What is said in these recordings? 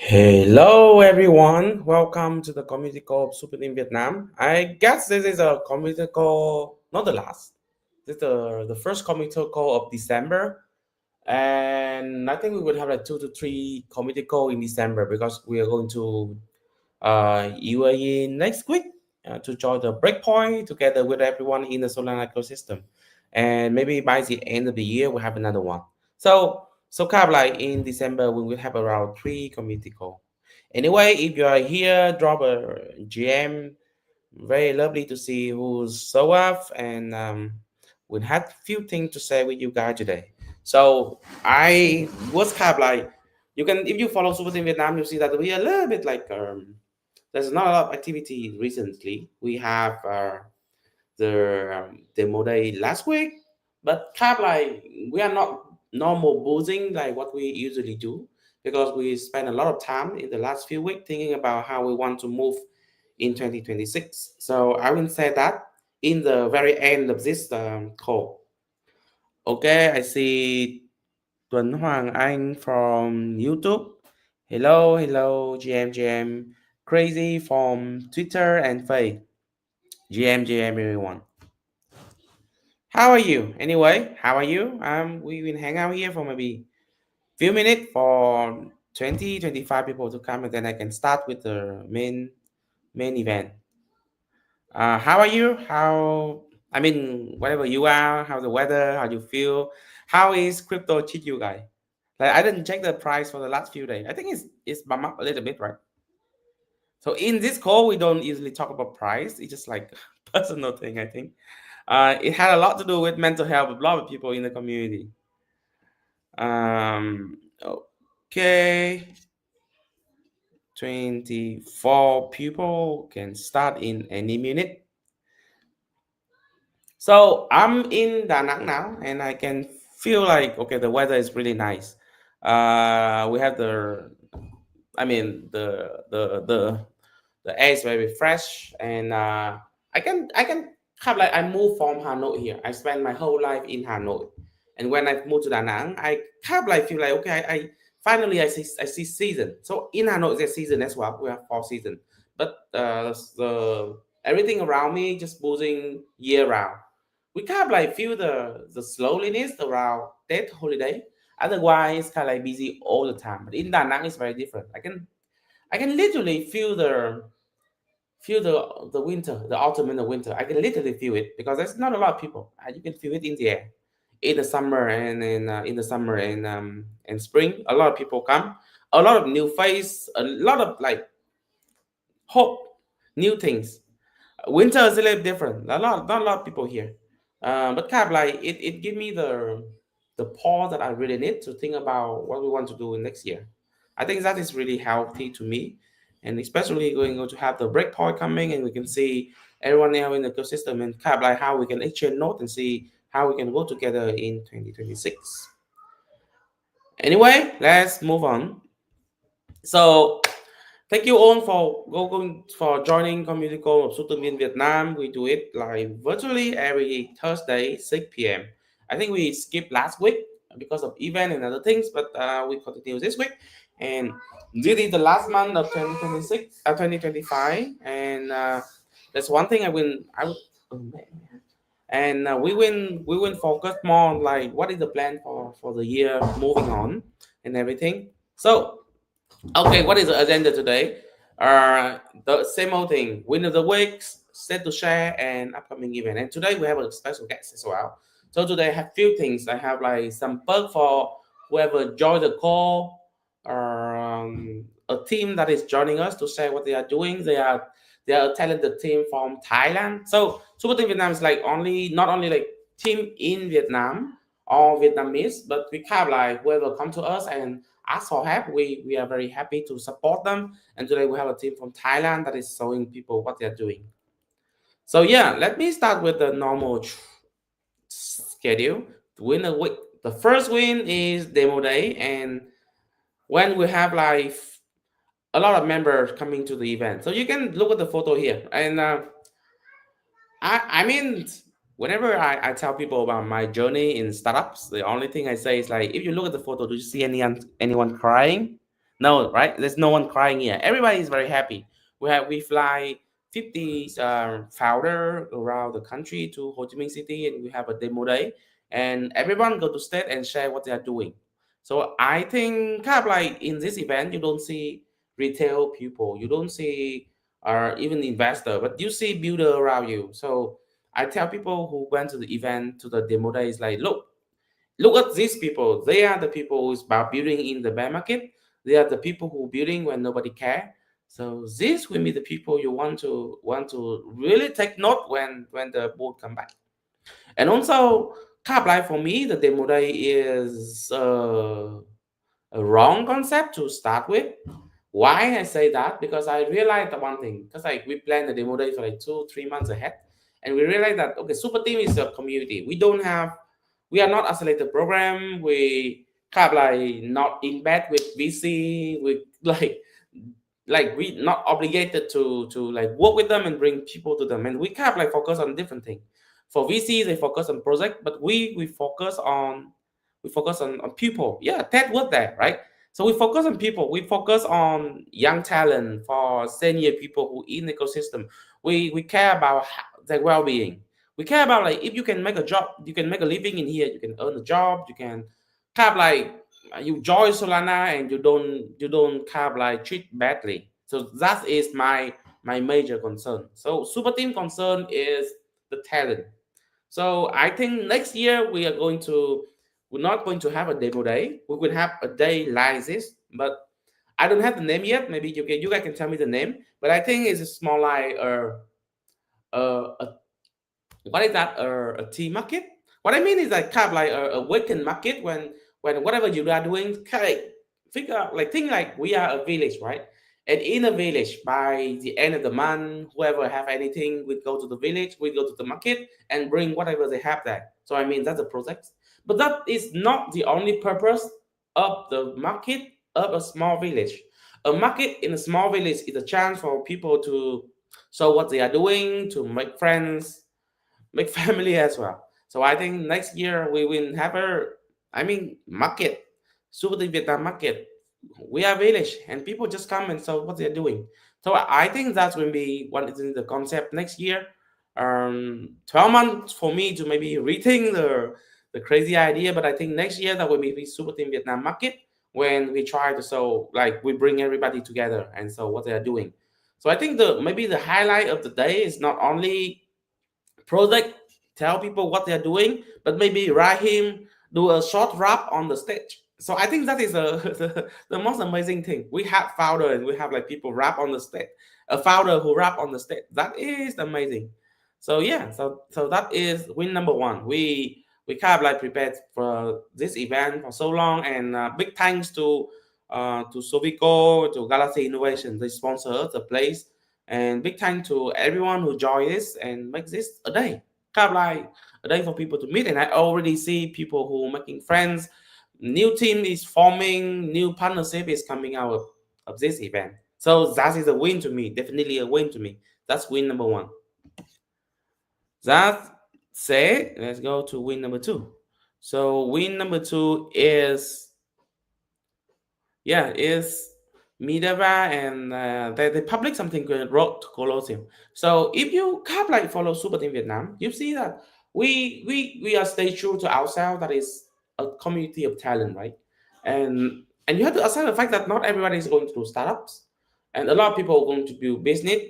Hello everyone, welcome to the community call of Super in Vietnam. I guess this is a community call, not the last. This is the first community call of December, and I think we will have like 2 to 3 community call in December because we are going to UAE next week to join the breakpoint together with everyone in the Solana ecosystem, and maybe by the end of the year we'll have another one. So kind of like in December we will have around 3 community call. Anyway, if you are here, drop a GM. Very lovely to see who's so up, and we had few things to say with you guys today. So I was kind of like, you can, if you follow Super Team Vietnam, you see that we are a little bit like there's not a lot of activity recently. We have the demo day last week, but kind of like we are not normal boozing like what we usually do because we spend a lot of time in the last few weeks thinking about how we want to move in 2026. So I will say that in the very end of this call. Okay, I see Tuấn Hoàng Anh from YouTube. Hello, GM, Crazy from Twitter and Faye. GM, everyone. How are you? Anyway, how are you? We will hang out here for maybe few minutes for 20-25 people to come, and then I can start with the main event. How are you? I mean, whatever you are, how's the weather? How you feel? How is crypto treat you guys? Like I didn't check the price for the last few days. I think it's bump up a little bit, right? So in this call, we don't usually talk about price. It's just like personal thing, I think. It had a lot to do with mental health of a lot of people in the community. Okay. 24 people can start in any minute. So I'm in Da Nang now, and I can feel like okay, the weather is really nice. We have I mean, the air is very fresh, and I can have like I moved from Hanoi here. I spent my whole life in Hanoi, and when I moved to Da Nang, I kind of like feel like okay, I finally I see season. So in Hanoi there's season as well. We have 4 seasons, but the everything around me just boozing year round. We kind of like feel the slowness around that holiday. Otherwise, kind of like busy all the time. But in Da Nang, it's very different. I can literally feel the winter, the autumn and the winter. I can literally feel it because there's not a lot of people. You can feel it in the air. In the summer and in the summer and spring, a lot of people come. A lot of new face, a lot of like hope, new things. Winter is a little different. Not a lot of people here. But kind of like it give me the pause that I really need to think about what we want to do in next year. I think that is really healthy to me, and especially going to have the breakpoint coming, and we can see everyone else in the ecosystem and kind of like how we can exchange note and see how we can work together in 2026. Anyway, let's move on. So thank you all for going for joining community call of Sutumin Vietnam. We do it like virtually every Thursday 6 p.m. I think we skipped last week because of event and other things, but we continue this week. And this is the last month of 2026, 2025, and that's one thing oh, man. And we will focus more on like what is the plan for the year moving on and everything. So okay, what is the agenda today? The same old thing. Win of the week, set to share, and upcoming event. And today we have a special guest as well. So today I have few things. I have like some perk for whoever joined the call, or a team that is joining us to share what they are doing. They are a talented team from Thailand. So Super Team Vietnam is like not only like team in Vietnam or Vietnamese, but we have like whoever come to us and ask for help. We are very happy to support them. And today we have a team from Thailand that is showing people what they're doing. So yeah, let me start with the normal schedule. The win a week. The first win is demo day, and when we have like a lot of members coming to the event, so you can look at the photo here. And I mean, whenever I tell people about my journey in startups, the only thing I say is like, if you look at the photo, do you see anyone crying? No, right? There's no one crying here. Everybody is very happy. We fly 50 founder around the country to Ho Chi Minh City, and we have a demo day, and everyone go to state and share what they are doing. So I think kind of like in this event, you don't see retail people, you don't see even investor, but you see builder around you. So I tell people who went to the event to the demo day is like, look at these people. They are the people who's about building in the bear market. They are the people who building when nobody care. So this will be the people you want to really take note when the bull come back. And also, cap life for me, the demo day is a wrong concept to start with. Why I say that? Because I realized the one thing. Because like we plan the demo day for like 2-3 months ahead, and we realized that okay, super team is a community. We are not isolated program. We kind of like not in bed with VC. We like we not obligated to like work with them and bring people to them, and we kind of like focus on different things. For VC, they focus on project, but we focus on people. Yeah, Ted was there, right? So we focus on people. We focus on young talent for senior people who in the ecosystem. We care about their well-being. We care about like if you can make a job, you can make a living in here. You can earn a job. You can kind of like you join Solana and you don't kind of like treat badly. So that is my major concern. So super team concern is the talent. So I think next year we're not going to have a demo day. We will have a day like this, but I don't have the name yet. Maybe you guys can tell me the name. But I think it's a small like a what is that? A tea market? What I mean is like kind of like a weekend market when whatever you are doing, kind of figure out like think like we are a village, right? And in a village, by the end of the month, whoever have anything, we go to the village, we go to the market and bring whatever they have there. So I mean that's a project, but that is not the only purpose of the market of a small village. A market in a small village is a chance for people to show what they are doing, to make friends, make family as well. So I think next year we will have market, Super the Vietnam market. We are village and people just come and show what they're doing. So I think that's going to be what is in the concept next year. 12 months for me to maybe rethink the crazy idea, but I think next year that will be Super Team Vietnam market when we try to show like we bring everybody together and so what they are doing. So I think the maybe the highlight of the day is not only project, tell people what they're doing, but maybe Rahim do a short rap on the stage. So I think that is the most amazing thing. We have founder and we have like people rap on the stage. A founder who rap on the stage. That is amazing. So yeah, so that is win number one. We kind of like prepared for this event for so long, and big thanks to Sovico, to Galaxy Innovation. They sponsor the place, and big thanks to everyone who joined this and make this a day. Kind of like a day for people to meet, and I already see people who making friends. New team is forming, new partnership is coming out of this event. So that is a win to me, definitely a win to me. That's win number one. That said, let's go to win number two. So win number two is Minerva, and they public something called Road to Colosseum. So if you kind of like follow Super Team Vietnam, you see that we are stay true to ourselves. That is a community of talent, right? And you have to accept the fact that not everybody is going to do startups, and a lot of people are going to do business,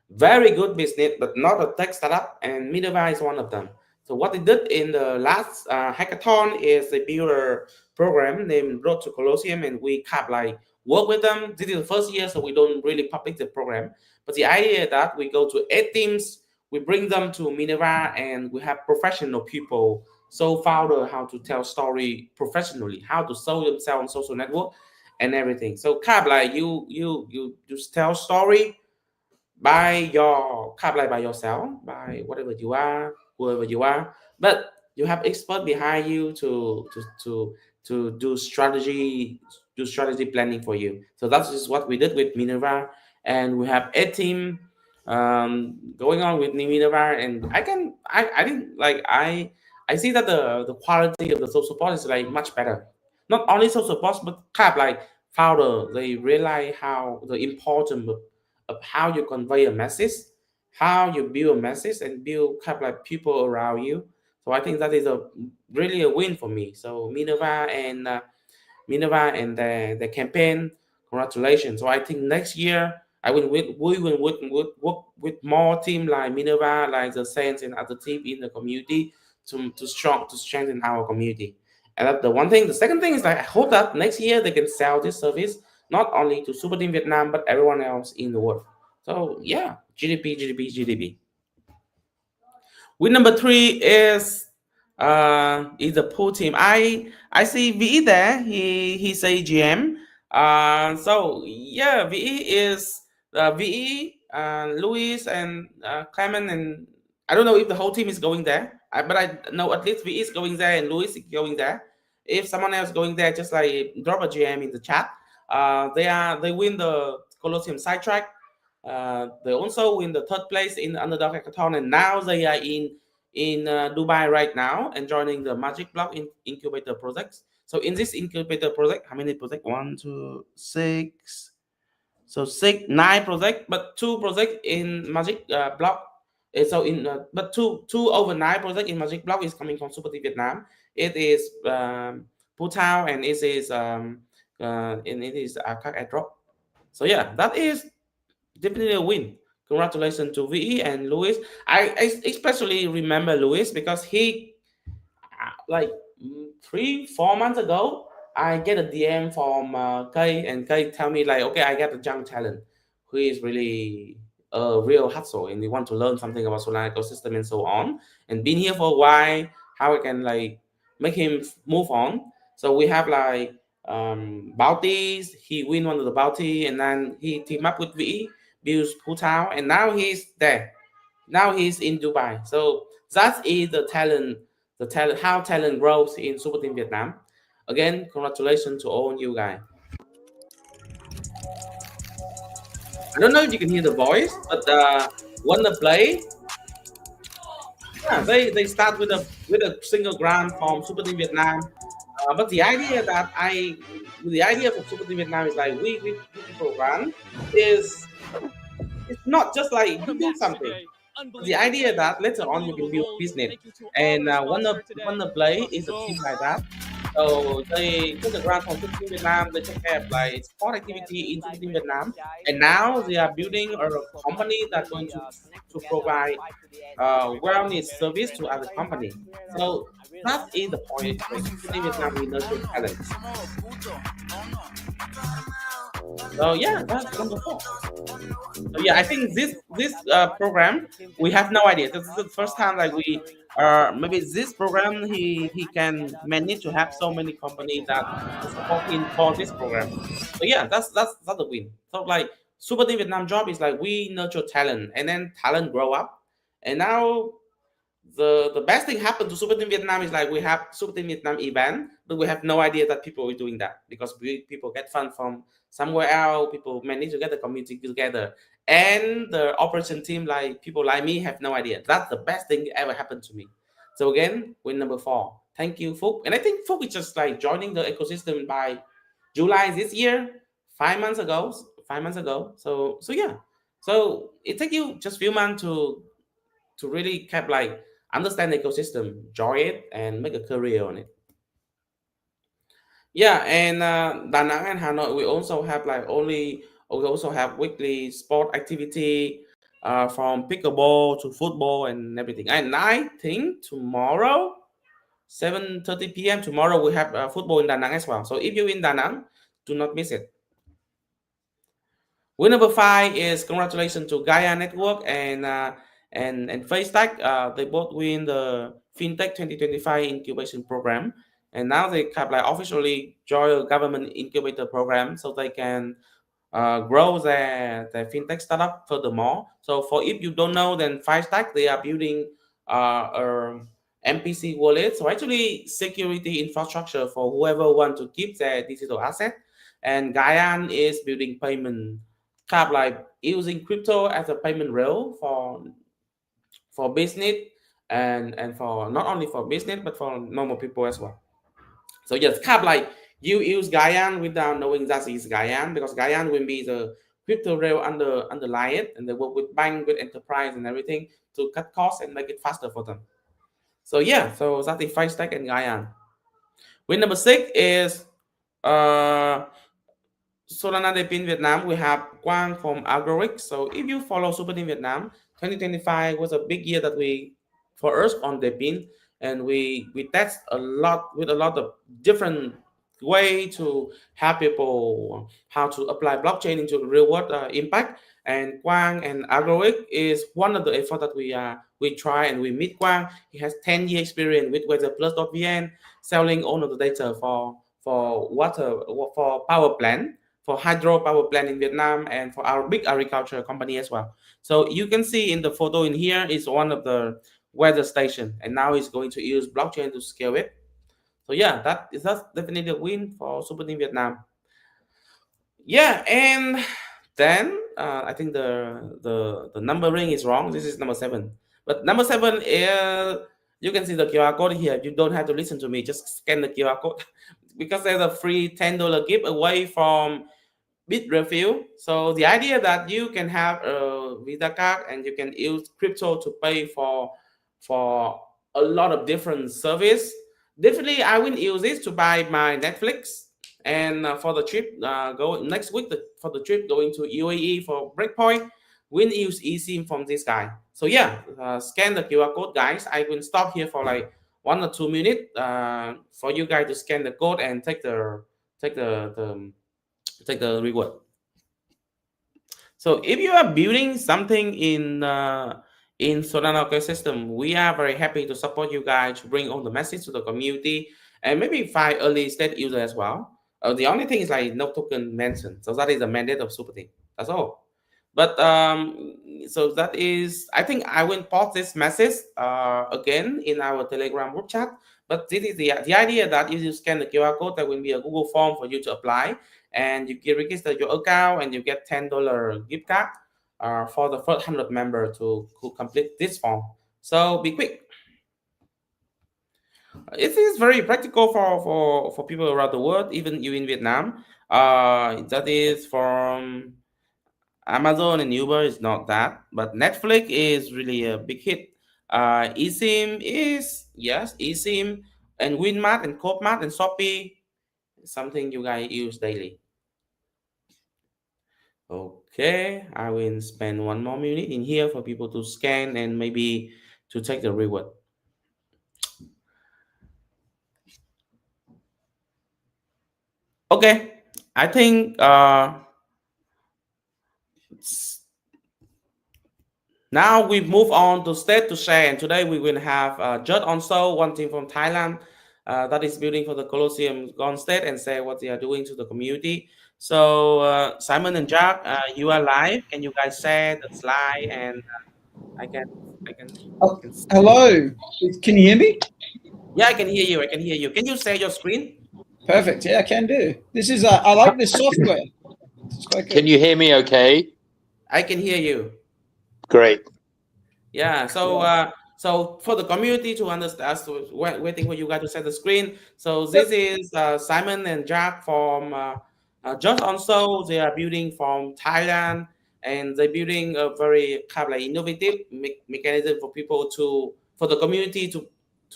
very good business, but not a tech startup, and Minerva is one of them. So what they did in the last hackathon is they built a program named Road to Colosseum, and we kind of like work with them. This is the first year, so we don't really public the program. But the idea is that we go to 8 teams, we bring them to Minerva, and we have professional people, so founder how to tell story professionally, how to sell themselves on social network and everything. So kind of like you just tell story by your kind of like by yourself, by whatever you are, whoever you are, but you have expert behind you to do strategy planning for you. So that's just what we did with Minerva, and we have a team going on with Minerva, and I didn't like I see that the quality of the social support is like much better. Not only social support, but kind of like founder, they realize how the importance of how you convey a message, how you build a message and build kind of like people around you. So I think that is a really a win for me. So Minerva and the campaign, congratulations. So I think next year we will work with more team like Minerva, like the Saints and other team in the community to strengthen our community. And that's the one thing. The second thing is like I hope that next year they can sell this service not only to Super Team Vietnam but everyone else in the world. So yeah, GDP, GDP, GDP. Win number three is the pool team. I see VE there. He's a GM. So yeah, VE is VE, Luis and Clement, and I don't know if the whole team is going there. But I know at least VE is going there and Luis is going there. If someone else going there, just like drop a GM in the chat. They win the Colosseum sidetrack. They also win the third place in the underdog hackathon, and now they are in Dubai right now and joining the Magic Block incubator projects. So in this incubator project, how many project? One, two, six. So six, nine project, but two project in Magic Block. So but two over nine project in Magic Block is coming from Super Team Vietnam. It is Putao and it is Kak Airdrop. So yeah, that is definitely a win. Congratulations to VE and Luis. I especially remember Luis because he like 3 4 months ago I get a DM from Kay and Kay tell me like okay I got a young talent who is really a real hustle and they want to learn something about Solana ecosystem and so on and been here for a while how I can like make him move on. So we have like bounties. He win one of the bounty and then he team up with VE, builds Putao, and now he's there. Now he's in Dubai. So that is the talent, how talent grows in Super Team Vietnam. Again, congratulations to all you guys. I don't know if you can hear the voice, but when they play, yeah, they start with a single ground from Super Team Vietnam. But the idea of Super Team Vietnam is like we program is it's not just like you do something. The idea that later on you can build business, and one of play is a team like that. So they took the grant from Super Team Vietnam. They take care of like sport activity in Super Team Vietnam, and now they are building a company that's going to provide wellness service to other company. So that is the point. So Super Team Vietnam we nurture talent. So yeah, that's number four. So yeah, I think this program we have no idea. This is the first time like we maybe this program he can manage to have so many companies that support him for this program. So yeah, that's the win. So like Super Team Vietnam job is like we nurture talent and then talent grow up, and now the best thing happened to Super Team Vietnam is like we have Super Team Vietnam event, but we have no idea that people are doing that because people get fund from somewhere else. People manage to get the community together, and the operation team like people like me have no idea. That's the best thing ever happened to me. So again, win number four. Thank you, Phúc. And I think Phúc is just like joining the ecosystem by July this year, 5 months ago. 5 months ago. So yeah. So it take you just few months to really keep like understand the ecosystem, enjoy it, and make a career on it. Yeah, and Da Nang and Hanoi, we also have weekly sport activity from pickleball to football and everything. And I think tomorrow, 7:30 p.m. tomorrow we have football in Da Nang as well. So if you're in Da Nang, do not miss it. Win number five is congratulations to Gaia Network and FaceTech. They both win the FinTech 2025 incubation program, and now they have like officially join a government incubator program, so they can grow their fintech startup furthermore. So for if you don't know, then FireStack they are building a MPC wallet. So actually security infrastructure for whoever want to keep their digital asset. And Gaian is building payment kind of like using crypto as a payment rail for business and for not only for business but for normal people as well. So yes, kind of like You use Gaian without knowing that it's Gaian, because Gaian will be the crypto rail underlie it, and they work with bank, with enterprise, and everything to cut costs and make it faster for them. So yeah, so that's the five stack and Gaian. Win number six is uh, Solana Deep in Vietnam. We have Quang from Algorithmic. So if you follow Super in Vietnam, 2025 was a big year that we for us on Deepin, and we test a lot with a lot of different way to help people how to apply blockchain into real world impact. And Quang and Algorithmic is one of the effort that we try, and we meet Quang. He has 10-year experience with WeatherPlus.vn, selling all of the data for water, for power plant, for hydro power plant in Vietnam, and for our big agriculture company as well. So you can see in the photo in here is one of the weather station, and now he's going to use blockchain to scale it. So yeah, that's definitely a win for Super in Vietnam. Yeah, and then I think the numbering is wrong. This is number seven, but number seven is, you can see the QR code here. You don't have to listen to me. Just scan the QR code because there's a free $10 giveaway from Bitrefill. So the idea that you can have a Visa card and you can use crypto to pay for a lot of different service. Definitely, I will use this to buy my Netflix, and for the trip go next week, for the trip going to UAE for Breakpoint, we'll use eSIM from this guy. So yeah, scan the QR code, guys. I will stop here for like 1 or 2 minutes for you guys to scan the code and take the reward. So if you are building something in Solana ecosystem, we are very happy to support you guys to bring all the message to the community, and maybe find early stage user as well. The only thing is like no token mentioned, so that is the mandate of Super Team. That's all. But so that is, I think I will post this message again in our Telegram group chat. But this is the idea that if you scan the QR code, there will be a Google form for you to apply, and you can register your account, and you get $10 gift card for the first 100 member to who complete this form. So be quick. It is very practical for people around the world, even you in Vietnam. That is from Amazon and Uber is not that, but Netflix is really a big hit. eSIM is, yes, eSIM, and Winmart and Copmart and Shopee, something you guys use daily. Okay, I will spend 1 more minute in here for people to scan and maybe to take the reward. Okay, I think now we move on to state to share, and today we will have Judd also, one team from Thailand that is building for the Colosseum Gone State, and say what they are doing to the community. So Simon and Jack, you are live. Can you guys share the slide, and I can I can Oh, can hello. Can you hear me? yeah, I can hear you. I can hear you. Can you share your screen? Perfect. Yeah, I can do. This is I like this software. It's quite good. Can you hear me okay? I can hear you. Great. Yeah. So for the community to understand, so waiting for you guys to set the screen. So this is Simon and Jack from Just Also. They are building from Thailand, and they're building a very kind of like innovative mechanism for people for the community to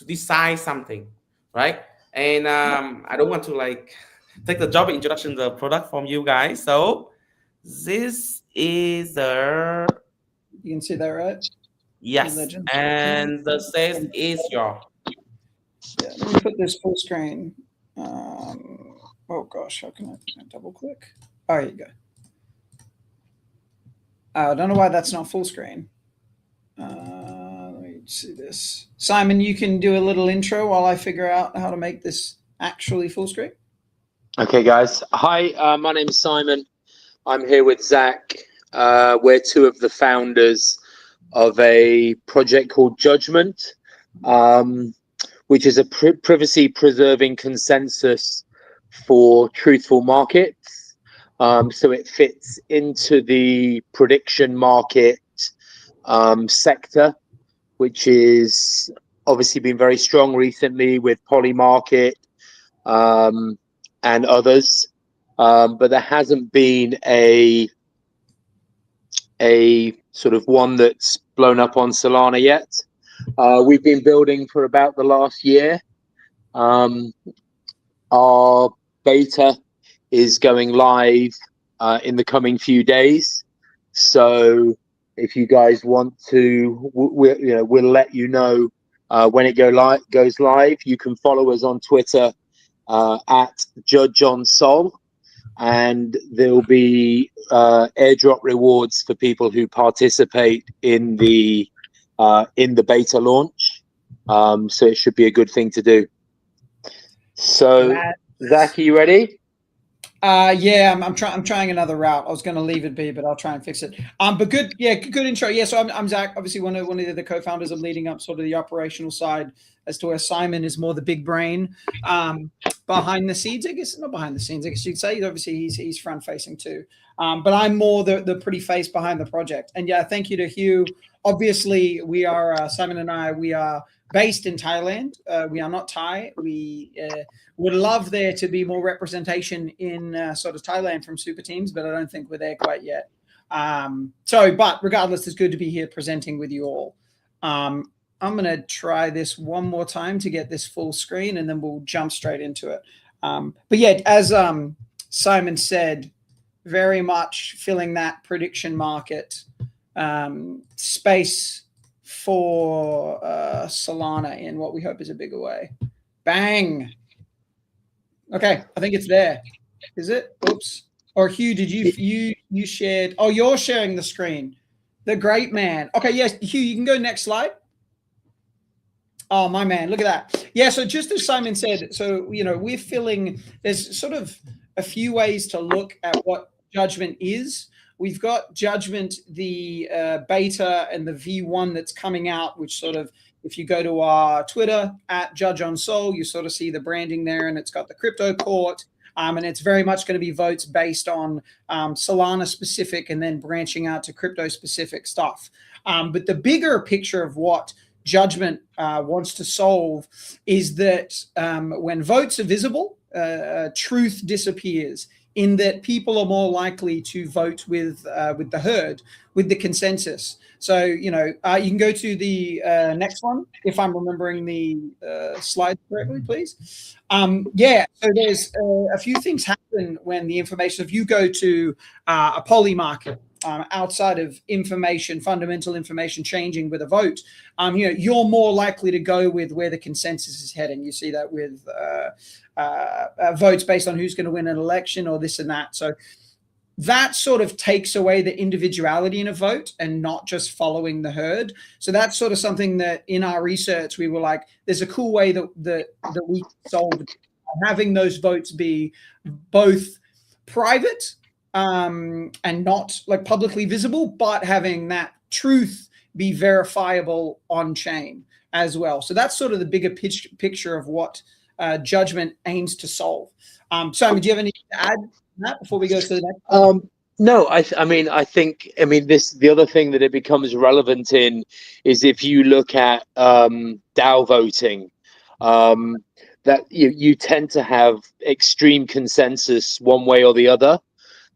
decide something, right? And I don't want to like take the job introduction the product from you guys. So this is the You can see that, right? yes, Legend. and the stage is your. Yeah, let me put this full screen. Oh gosh, how can I double click? Oh, here you go. I don't know why that's not full screen. Let me see this. Simon, you can do a little intro while I figure out how to make this actually full screen. Okay, guys. Hi, my name's Simon. I'm here with Zach. We're two of the founders of a project called Judgment, which is a privacy preserving consensus for truthful markets. So it fits into the prediction market sector, which is obviously been very strong recently with Polymarket, and others, but there hasn't been a sort of one that's blown up on Solana yet. We've been building for about the last year. Our beta is going live in the coming few days. So if you guys want to, we'll let you know when it goes live. You can follow us on Twitter at JudgeOnSol, and there'll be airdrop rewards for people who participate in the beta launch. So it should be a good thing to do. So, Zach, are you ready? Yeah, I'm trying another route. I was going to leave it be, but I'll try and fix it. But good intro. Yeah, so I'm Zach, obviously one of the co-founders of leading up sort of the operational side, as to where Simon is more the big brain behind the scenes. I guess not behind the scenes. I guess you'd say. Obviously, he's front facing too. But I'm more the pretty face behind the project. And yeah, thank you to Hugh. Obviously, we are Simon and I. We are based in Thailand. We are not Thai. We would love there to be more representation in sort of Thailand from super teams, but I don't think we're there quite yet. But regardless, it's good to be here presenting with you all. I'm going to try this one more time to get this full screen, and then we'll jump straight into it. But yeah, as Simon said, very much filling that prediction market space for Solana in what we hope is a bigger way. Bang. Okay, I think it's there. Is it? Oops. Or Hugh, did you shared? Oh, you're sharing the screen. The great man. Okay, yes, Hugh, you can go next slide. Oh, my man, look at that. Yeah, so just as Simon said, so, we're filling, there's sort of a few ways to look at what Judgment is. We've got Judgment, the beta and the V1 that's coming out, which sort of, if you go to our Twitter at JudgeOnSol, you sort of see the branding there, and it's got the crypto court. And it's very much going to be votes based on Solana specific and then branching out to crypto specific stuff. But the bigger picture of what Judgment wants to solve is that when votes are visible, truth disappears, in that people are more likely to vote with the herd, with the consensus. So, you can go to the next one, if I'm remembering the slides correctly, please. So there's a few things happen when the information, if you go to a poly market, outside of information, fundamental information changing with a vote, you're more likely to go with where the consensus is heading. You see that with votes based on who's going to win an election or this and that. So that sort of takes away the individuality in a vote and not just following the herd. So that's sort of something that in our research, we were like, there's a cool way that we solved having those votes be both private and not like publicly visible, but having that truth be verifiable on chain as well. So that's sort of the bigger picture of what Judgment aims to solve. Simon, do you have anything to add to that before we go to the next? No, I think the other thing that it becomes relevant in is if you look at DAO voting, that you tend to have extreme consensus one way or the other.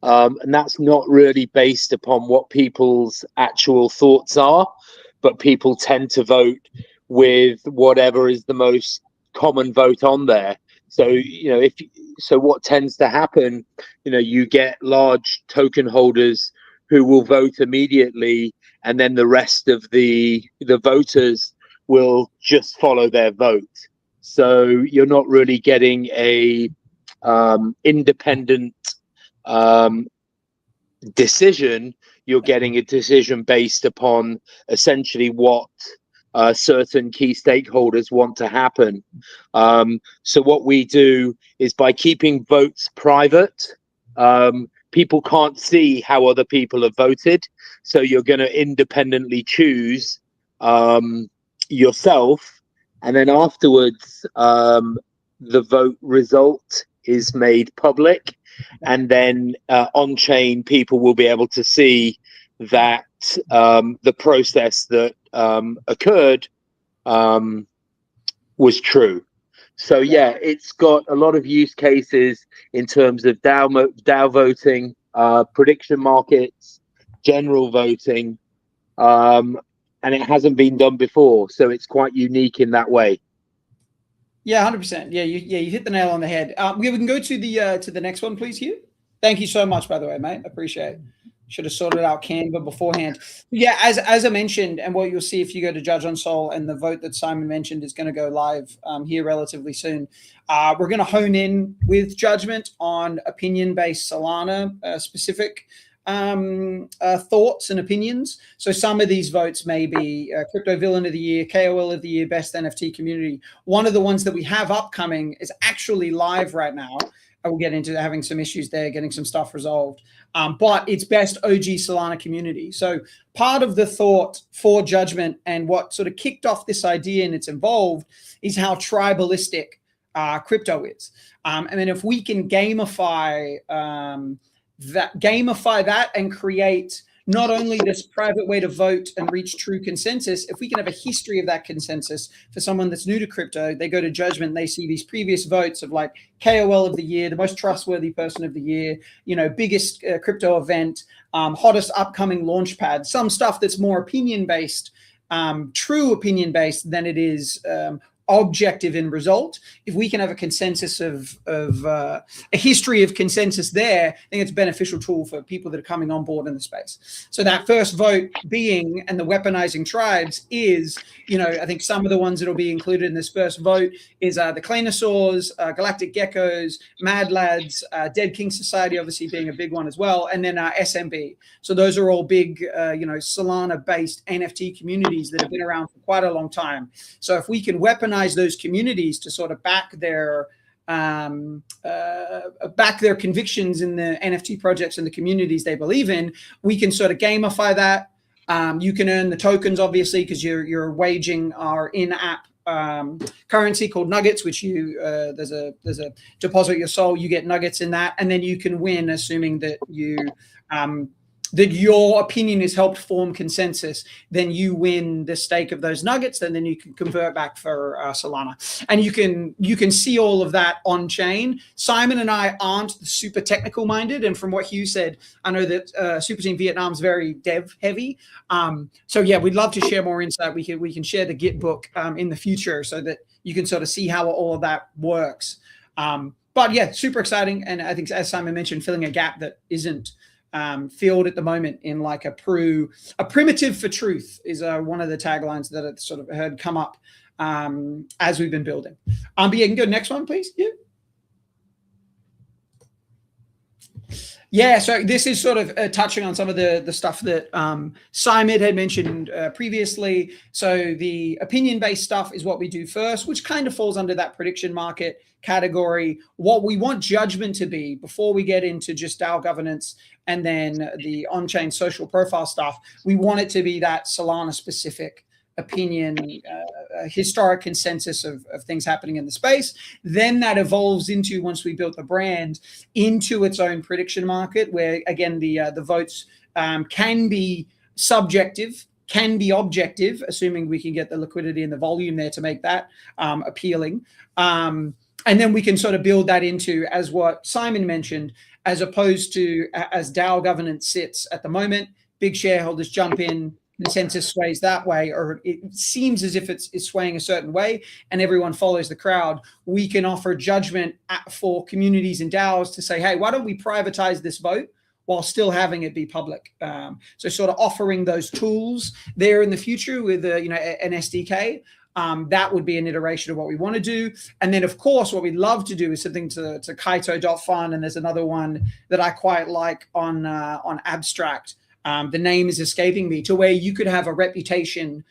And that's not really based upon what people's actual thoughts are, but people tend to vote with whatever is the most common vote on there. So, what tends to happen, you get large token holders who will vote immediately, and then the rest of the voters will just follow their vote. So you're not really getting a independent decision. You're getting a decision based upon essentially what certain key stakeholders want to happen. So what we do is, by keeping votes private, people can't see how other people have voted. So you're going to independently choose yourself, and then afterwards the vote result is made public, and then on chain people will be able to see that the process that occurred was true. So yeah, it's got a lot of use cases in terms of DAO voting, prediction markets, general voting, and it hasn't been done before, so it's quite unique in that way. Yeah, 100%. Yeah, you hit the nail on the head. We can go to the next one, please, Hugh. Thank you so much, by the way, mate. Appreciate it. Should have sorted out Canva beforehand. Yeah, as I mentioned, and what you'll see if you go to Judge on Sol, and the vote that Simon mentioned is going to go live here relatively soon. We're going to hone in with Judgment on opinion-based Solana specific thoughts and opinions. So some of these votes may be Crypto Villain of the Year, KOL of the Year, Best NFT Community. One of the ones that we have upcoming is actually live right now. I will get into having some issues there, getting some stuff resolved. But it's Best OG Solana Community. So part of the thought for Judgment and what sort of kicked off this idea and it's involved is how tribalistic crypto is. And then if we can gamify that and create not only this private way to vote and reach true consensus, if we can have a history of that consensus for someone that's new to crypto, they go to Judgment, they see these previous votes of like KOL of the year, the most trustworthy person of the year, biggest crypto event, hottest upcoming launch pad, some stuff that's more opinion-based, true opinion-based than it is objective in result. If we can have a consensus of a history of consensus there, I think it's a beneficial tool for people that are coming on board in the space. So that first vote being, and the weaponizing tribes is, I think some of the ones that will be included in this first vote is the Claynosaurs, Galactic Geckos, Mad Lads, Dead King Society obviously being a big one as well, and then SMB. So those are all big, Solana-based NFT communities that have been around for quite a long time. So if we can weaponize those communities to sort of back their convictions in the NFT projects and the communities they believe in, we can sort of gamify that. You can earn the tokens, obviously, because you're waging our in-app currency called nuggets, which there's a deposit your soul, you get nuggets in that, and then you can win, assuming that that your opinion is helped form consensus, then you win the stake of those nuggets, and then you can convert back for Solana. And you can see all of that on chain. Simon and I aren't super technical minded, and from what Hugh said, I know that Super Team Vietnam is very dev heavy. So yeah, we'd love to share more insight. We can share the Git book in the future so that you can sort of see how all of that works. But yeah, super exciting, and I think, as Simon mentioned, filling a gap that isn't filled at the moment in like a primitive for truth is one of the taglines that I've sort of heard come up as we've been building. But yeah, you can go next one, please. Yeah, so this is sort of touching on some of the stuff that Simon had mentioned previously. So the opinion-based stuff is what we do first, which kind of falls under that prediction market category. What we want Judgment to be before we get into just DAO governance and then the on-chain social profile stuff, we want it to be that Solana-specific opinion, historic consensus of things happening in the space. Then that evolves into, once we built the brand, into its own prediction market, where again the votes can be subjective, can be objective, assuming we can get the liquidity and the volume there to make that appealing. And then we can sort of build that into, as what Simon mentioned, as opposed to as DAO governance sits at the moment, big shareholders jump in, consensus sways that way, or it seems as if it's swaying a certain way and everyone follows the crowd. We can offer Judgment for communities and DAOs to say, hey, why don't we privatize this vote while still having it be public? So sort of offering those tools there in the future with an SDK. That would be an iteration of what we want to do. And then, of course, what we'd love to do is something to Kaito.fun. And there's another one that I quite like on Abstract. The name is escaping me, to where you could have a reputation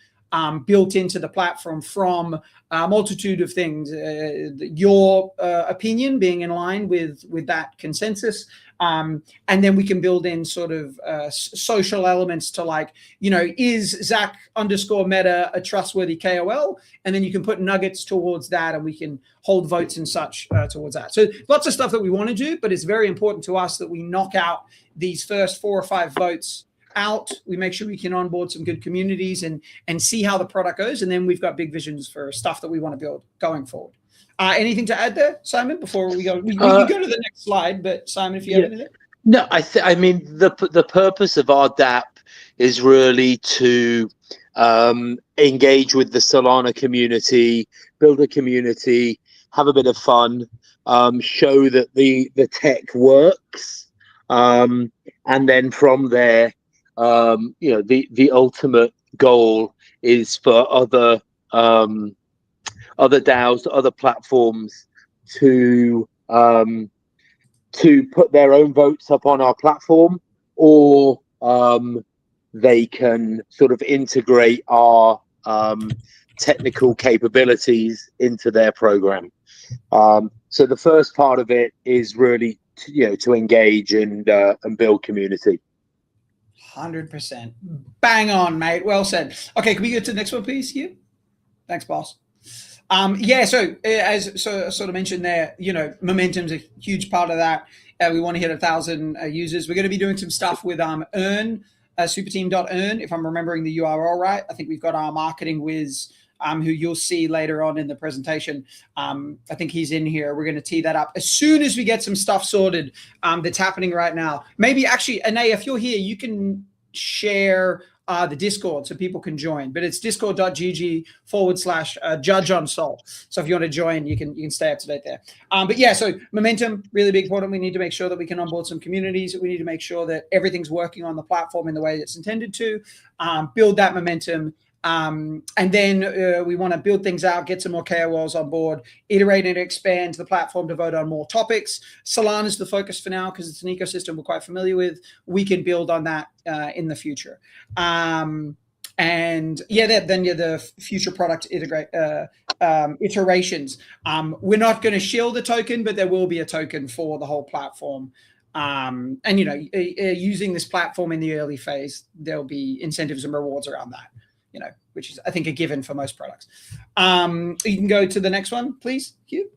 built into the platform from a multitude of things. Your opinion being in line with that consensus. And then we can build in sort of social elements to, like, is Zach_Meta a trustworthy KOL? And then you can put nuggets towards that, and we can hold votes and such towards that. So lots of stuff that we want to do, but it's very important to us that we knock out these first 4 or 5 votes out. We make sure we can onboard some good communities and see how the product goes. And then we've got big visions for stuff that we want to build going forward. Anything to add there, Simon? Before we go, we can go to the next slide. But Simon, if you have anything. No, I mean the purpose of our DAP is really to engage with the Solana community, build a community, have a bit of fun, show that the tech works, and then from there, the ultimate goal is for other DAOs, other platforms to put their own votes up on our platform, or they can sort of integrate our technical capabilities into their program. So the first part of it is really to engage and build community. 100%. Bang on, mate. Well said. Okay, can we go to the next one, please, Hugh? Thanks, boss. So as sort of mentioned there, momentum's a huge part of that. We want to hit 1,000 users. We're going to be doing some stuff with Earn, superteam.earn, if I'm remembering the URL right. I think we've got our marketing whiz, who you'll see later on in the presentation. I think he's in here. We're going to tee that up as soon as we get some stuff sorted that's happening right now. Maybe actually, Anay, if you're here, you can share the Discord so people can join, but it's discord.gg/Judge on Sol. So if you want to join, you can stay up to date there. So momentum, really big important. We need to make sure that we can onboard some communities. We need to make sure that everything's working on the platform in the way it's intended to, build that momentum. And then we want to build things out, get some more KOLs on board, iterate and expand the platform to vote on more topics. Solana is the focus for now because it's an ecosystem we're quite familiar with. We can build on that in the future. The future product iterations. We're not going to shield the token, but there will be a token for the whole platform. Using this platform in the early phase, there'll be incentives and rewards around that. Which is, I think, a given for most products. You can go to the next one, please, Hugh.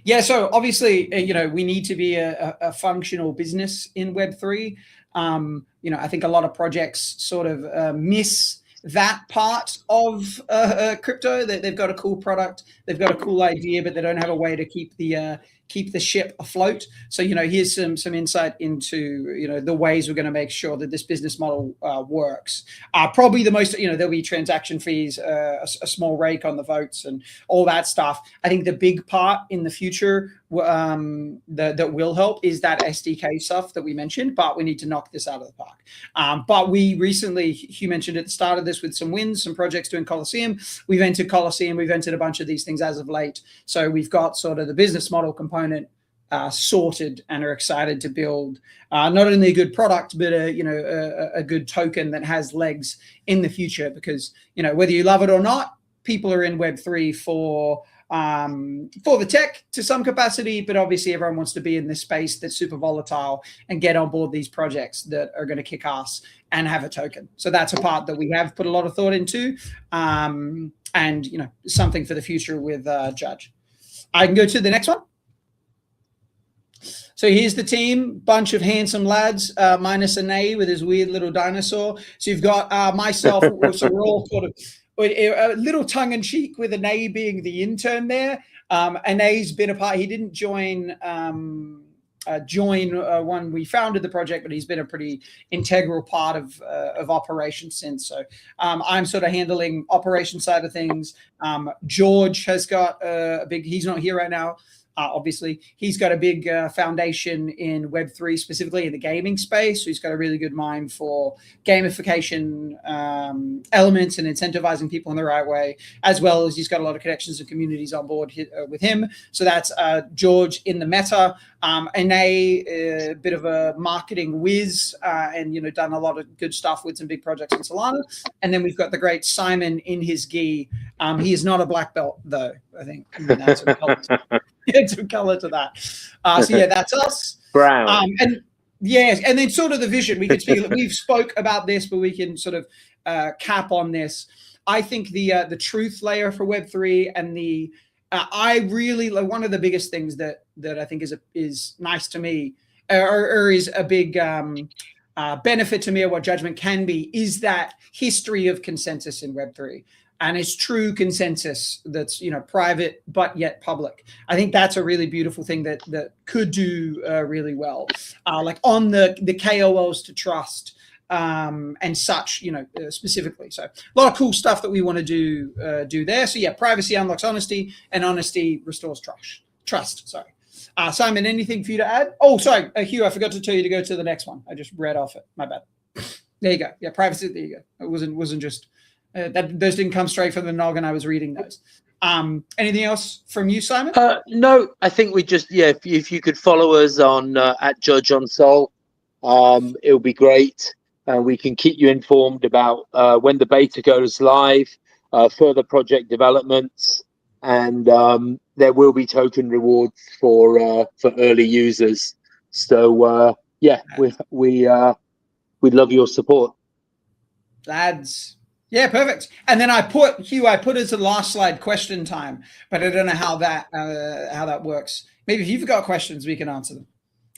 Yeah, so obviously, we need to be a functional business in Web3. I think a lot of projects sort of miss that part of crypto. That they've got a cool product, they've got a cool idea, but they don't have a way to keep the ship afloat. So here's some insight into the ways we're going to make sure that this business model works. Probably the most there'll be transaction fees, a small rake on the votes, and all that stuff. I think the big part in the future that will help is that SDK stuff that we mentioned, but we need to knock this out of the park. But we recently, Hugh mentioned at the start of this, with some wins, some projects doing Coliseum. We've entered Coliseum, we've entered a bunch of these things as of late. So we've got sort of the business model component sorted and are excited to build not only a good product, but a good token that has legs in the future. Because whether you love it or not, people are in Web3 for the tech to some capacity, but obviously everyone wants to be in this space that's super volatile and get on board these projects that are going to kick ass and have a token. So that's a part that we have put a lot of thought into, and something for the future with Judge. I can go to the next one. So here's the team, bunch of handsome lads, minus Anay with his weird little dinosaur. So you've got myself, so we're all sort of a little tongue-in-cheek with Anay being the intern there. Anay's been a part. He didn't join when we founded the project, but he's been a pretty integral part of operations since. So I'm sort of handling operation side of things. George has got a big. He's not here right now. Obviously, he's got a big foundation in Web3, specifically in the gaming space. So he's got a really good mind for gamification elements and incentivizing people in the right way, as well as he's got a lot of connections and communities on board with him. So that's George in the meta. A bit of a marketing whiz, and done a lot of good stuff with some big projects in Solana. And then we've got the great Simon in his gi. He is not a black belt, though. I think that's some color to that. So yeah, that's us. Brown. And then sort of the vision. We could speak. We've spoke about this, but we can sort of cap on this. I think the truth layer for Web3 and the I really like one of the biggest things that I think is nice to me, or is a big benefit to me of what Judgment can be, is that history of consensus in Web3. and it's true consensus that's private but yet public. I think that's a really beautiful thing that could do really well, like on the KOLs to trust and such, specifically. So a lot of cool stuff that we want to do there. So yeah, privacy unlocks honesty, and honesty restores trust. Sorry. Simon, anything for you to add? Oh, sorry, Hugh, I forgot to tell you to go to the next one. I just read off it. My bad. There you go. Yeah, privacy. There you go. It wasn't just that. Those didn't come straight from the noggin. I was reading those. Anything else from you, Simon? No, I think we just if you could follow us on at Judge on Sol, it would be great. We can keep you informed about when the beta goes live, further project developments, and there will be token rewards for early users. So we'd love your support, lads. Yeah, perfect. And then I put as the last slide question time, but I don't know how that works. Maybe if you've got questions, we can answer them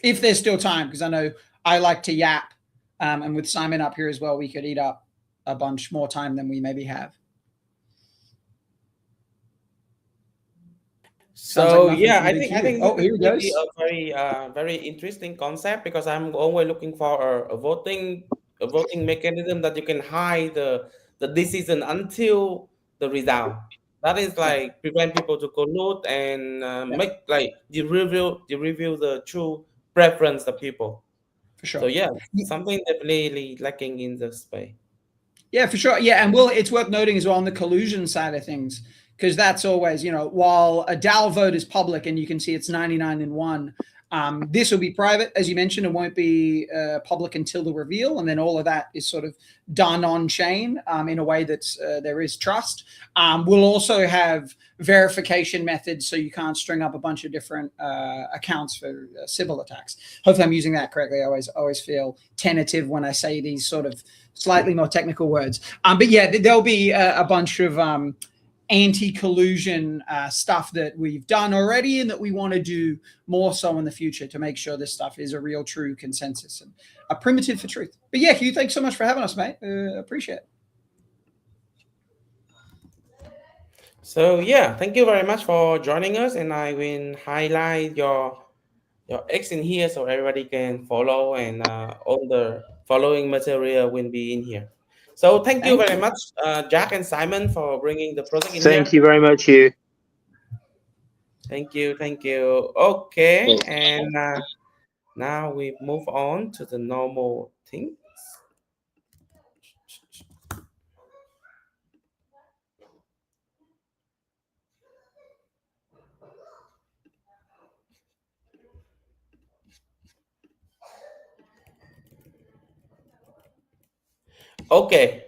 if there's still time, because I know I like to yap, and with Simon up here as well, we could eat up a bunch more time than we maybe have. So like yeah, I think here he goes. A very interesting concept, because I'm always looking for a voting mechanism that you can hide the decision until the result. That is like prevent people to collude and make like the review the true preference of people. For sure. So yeah, something definitely lacking in the space. Yeah, for sure. Yeah, and it's worth noting as well on the collusion side of things, because that's always, while a DAO vote is public and you can see it's 99-1, this will be private, as you mentioned. It won't be public until the reveal, and then all of that is sort of done on chain in a way that there is trust. We'll also have verification methods, so you can't string up a bunch of different accounts for civil attacks. Hopefully I'm using that correctly. I always feel tentative when I say these sort of slightly more technical words. But yeah, there'll be a bunch of anti-collusion stuff that we've done already and that we want to do more so in the future to make sure this stuff is a real true consensus and a primitive for truth. But yeah, Hugh, thanks so much for having us, mate. Appreciate it. So yeah, thank you very much for joining us, and I will highlight your X in here so everybody can follow, and all the following material will be in here. So thank you very much, Jack and Simon, for bringing the project in here. Thank you very much, Hugh. Thank you. Okay, and now we move on to the normal things. Okay,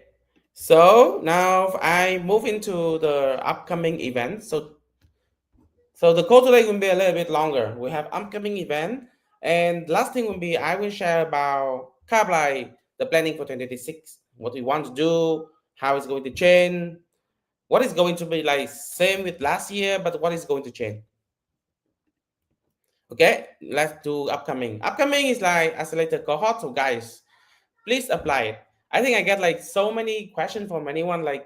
so now I move into the upcoming event. So the call today will be a little bit longer. We have upcoming event, and last thing will be I will share about Kably, the planning for 2026, what we want to do, how it's going to change, what is going to be like same with last year, but what is going to change. Okay, let's do upcoming. Upcoming is like accelerated cohort. So guys, please apply it. I think I get like so many questions from anyone like,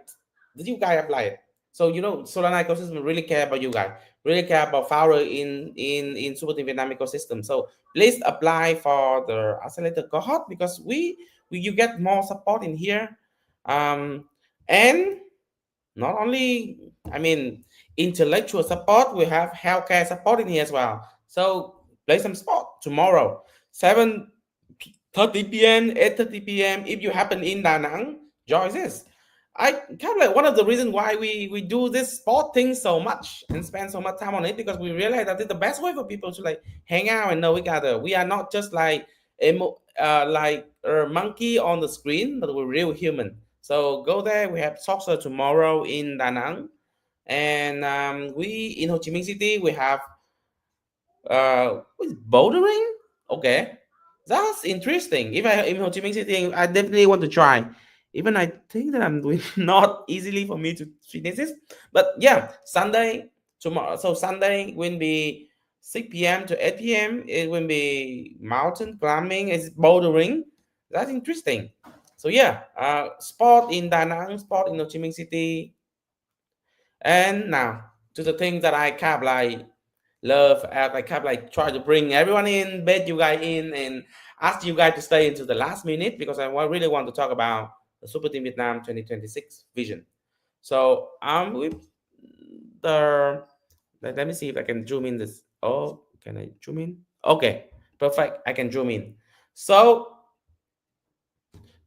did you guys apply it? So Solana ecosystem really care about you guys, really care about founder in Super Team Vietnam ecosystem. So please apply for the accelerated cohort, because you get more support in here, and not only intellectual support, we have healthcare support in here as well. So play some sport tomorrow, 7:30 p.m., 8:30 p.m. If you happen in Da Nang, join this. I kind of like one of the reasons why we do this sport thing so much and spend so much time on it, because we realize that it's the best way for people to like hang out and know each other. We are not just like a monkey on the screen, but we're real human. So go there. We have Soccer tomorrow in Da Nang, and we in Ho Chi Minh City we have bouldering. Okay, that's interesting. If I in Ho Chi Minh City, I definitely want to try. Even I think that I'm doing not easily for me to finish this, but yeah, Sunday tomorrow. So Sunday will be 6 p.m. to 8 p.m. It will be mountain climbing, it's bouldering. That's interesting. So yeah, sport in Da Nang, sport in Ho Chi Minh City. And now to the thing that I kept like love, I kept like try to bring everyone in, bed you guys in, and ask you guys to stay into the last minute because really want to talk about the Super Team Vietnam 2026 vision. So with the let me see if I can zoom in this. Oh, can I zoom in? Okay, perfect. I can zoom in. So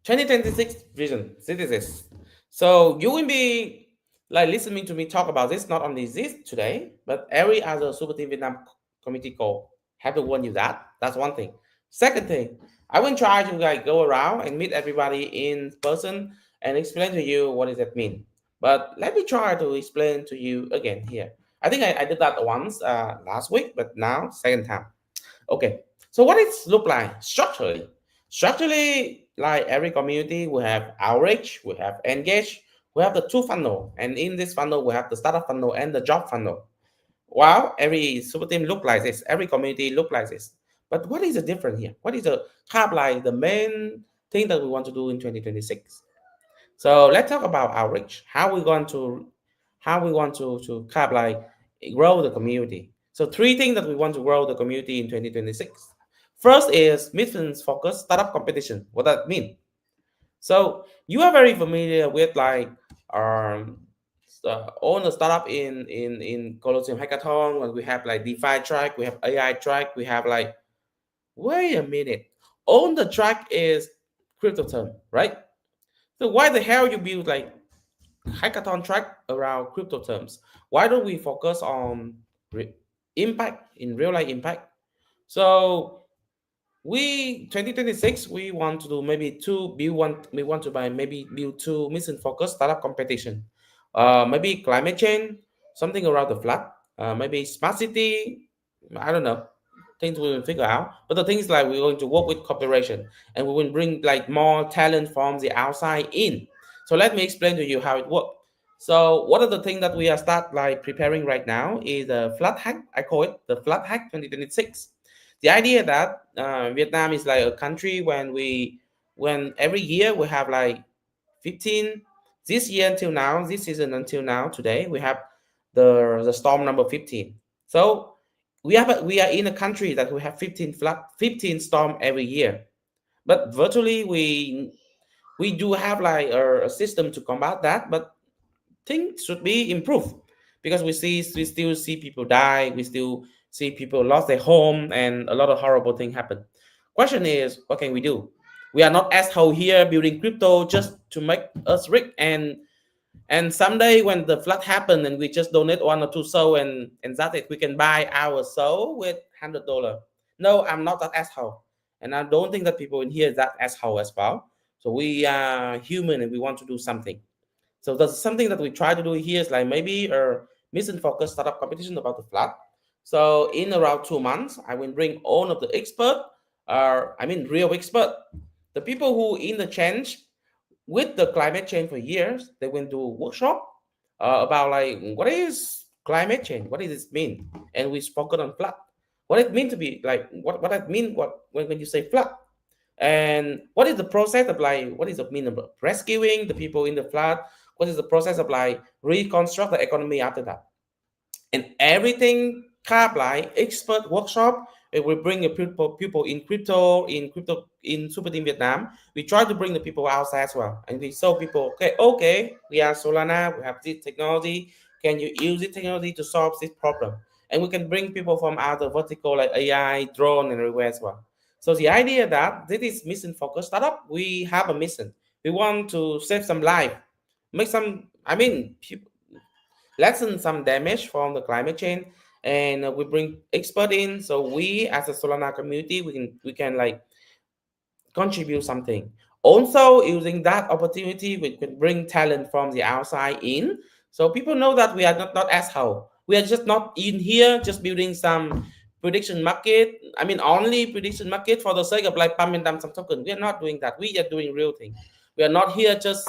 2026 vision. This is it. So you will be like listening to me talk about this, not only this today, but every other Super Team Vietnam community call. Have to warn you that. That's one thing. Second thing, I will try to like go around and meet everybody in person and explain to you what does that mean. But let me try to explain to you again here. I think I did that once last week, but now second time. Okay, so what it look like structurally? Structurally, like every community, we have outreach, we have engage, we have the two funnel, and in this funnel, we have the startup funnel and the job funnel. Wow, every super team look like this, every community look like this. But what is the difference here? What is the kind of like the main thing that we want to do in 2026? So let's talk about outreach. How we want to kind of like grow the community. So three things that we want to grow the community in 2026. First is mission focused startup competition. What that mean? So you are very familiar with like um all the startup in Colosseum Hackathon when we have like DeFi track, we have AI track, we have like wait a minute. On the track is crypto term, right? So why the hell you build like hackathon track around crypto terms? Why don't we focus on impact in real life impact? So we 2026 we want to do maybe two build one we want to buy maybe build two mission focused startup competition. Maybe climate change, something around the flood, maybe smart city. I don't know things we will figure out. But the thing is like we're going to work with cooperation and we will bring like more talent from the outside in. So let me explain to you how it works. So what are the things that we are start like preparing right now is the flood hack. I call it the flood hack 2026. The idea that Vietnam is like a country when every year we have like 15 this year until now this season until now today we have the storm number 15. So we are in a country that we have 15 flood 15 storm every year, but virtually we do have like a system to combat that, but things should be improved because we still see people die, we still see people lost their home and a lot of horrible things happen. Question is what can we do? We are not asshole here building crypto just to make us rich and someday when the flood happen and we just donate one or two soul and that's it, we can buy our soul with $100. No, I'm not that asshole, and I don't think that people in here is that asshole as well. So we are human and we want to do something. So that's something that we try to do here is like maybe a mission focused startup competition about the flood. So in around 2 months, I will bring all of the expert, real expert, the people who in the change with the climate change for years. They will do workshop about like what is climate change, what does it mean, and we spoken on flood, what it mean to be like what it mean what when you say flood, and what is the process of like what is the mean of rescuing the people in the flood, what is the process of like reconstruct the economy after that, and everything kind of like expert workshop. It will bring the people in crypto in Super Team Vietnam. We try to bring the people outside as well, and we show people, okay, we are Solana, we have this technology. Can you use this technology to solve this problem? And we can bring people from other vertical like AI, drone, and everywhere as well. So the idea that this is mission focused startup, we have a mission. We want to save some life, make some. Lessen some damage from the climate change, and we bring expert in. So we as a Solana community, we can like contribute something. Also, using that opportunity, we can bring talent from the outside in, so people know that we are not asshole. We are just not in here just building some prediction market. Only prediction market for the sake of like pumping down some token. We are not doing that. We are doing real thing. We are not here just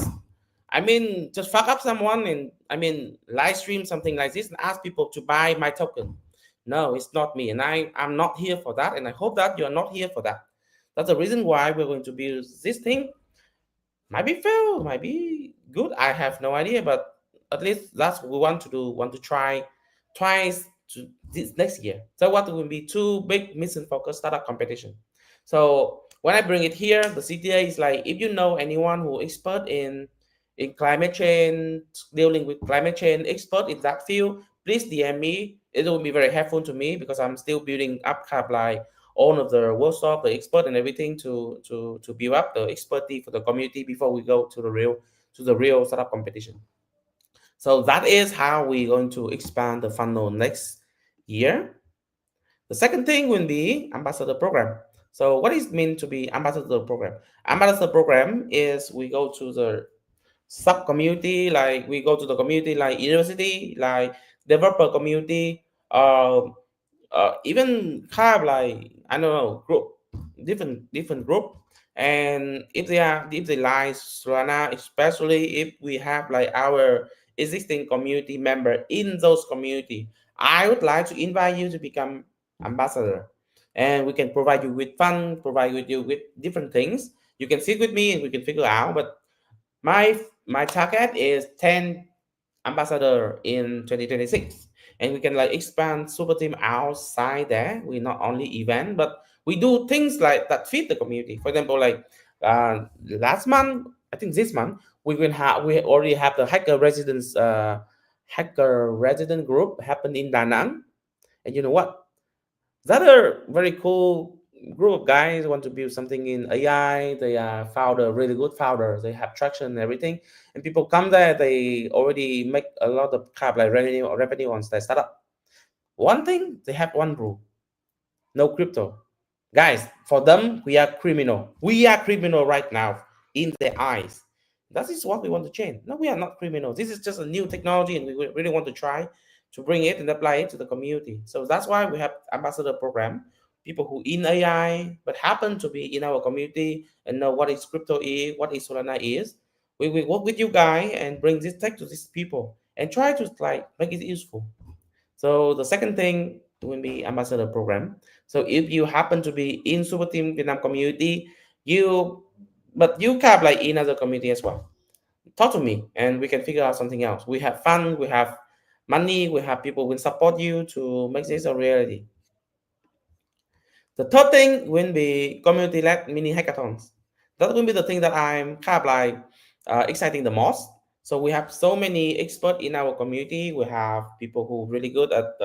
fuck up someone and live stream something like this and ask people to buy my token. No, it's not me, and I'm not here for that, and I hope that you're not here for that. That's the reason why we're going to build this thing. Might be fail, might be good. I have no idea, but at least that's what we want to do. Want to try twice to this next year. So what will be two big mission focused startup competition. So when I bring it here, the CTA is like, if you know anyone who expert in climate change, dealing with climate change, expert in that field, please DM me. It will be very helpful to me because I'm still building up kind of like all of the workshop, the expert and everything to build up the expertise for the community before we go to the real startup competition. So that is how we're going to expand the funnel next year. The second thing will be ambassador program. So what is meant to be ambassador program? Ambassador program is we go to the sub community, like we go to the community like university, like developer community, even have like I don't know group, different group. And if they like Solana, especially if we have like our existing community member in those community, I would like to invite you to become ambassador, and we can provide you with fun, provide with you with different things. You can sit with me and we can figure out. But my target is 10 ambassador in 2026, and we can like expand super team outside there. We not only event, but we do things like that fit the community. For example, like last month, I think this month we already have the hacker resident group happen in Da Nang. And you know what, that are very cool group of guys want to build something in AI. They are founder, really good founder. They have traction and everything. And people come there, they already make a lot of kind of like revenue on their startup. One thing, they have one rule: no crypto. Guys, for them, we are criminal. We are criminal right now in their eyes. That is what we want to change. No, we are not criminals. This is just a new technology, and we really want to try to bring it and apply it to the community. So that's why we have ambassador program. People who in AI but happen to be in our community and know what is crypto is, what is Solana is. We will work with you guys and bring this tech to these people and try to like make it useful. So the second thing will be ambassador program. So if you happen to be in Super Team Vietnam community, you have like in other community as well. Talk to me and we can figure out something else. We have fun, we have money, we have people who will support you to make this a reality. The third thing will be community-led mini hackathons. That will be the thing that I'm kind of like exciting the most. So we have so many experts in our community. We have people who really good at,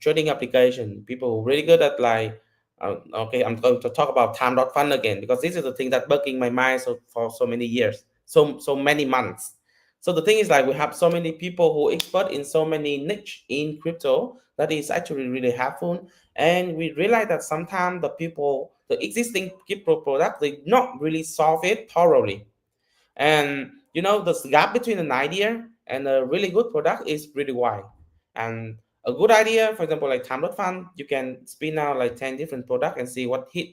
trading application. People who really good at like, okay, I'm going to talk about time.fun again because this is the thing that bugging my mind for so many years, so many months. So the thing is like we have so many people who expert in so many niche in crypto that is actually really helpful. And we realize that sometimes the existing crypto product, they not really solve it thoroughly. And you know, the gap between an idea and a really good product is really wide. And a good idea, for example, like time.fun, you can spin out like 10 different products and see what hit.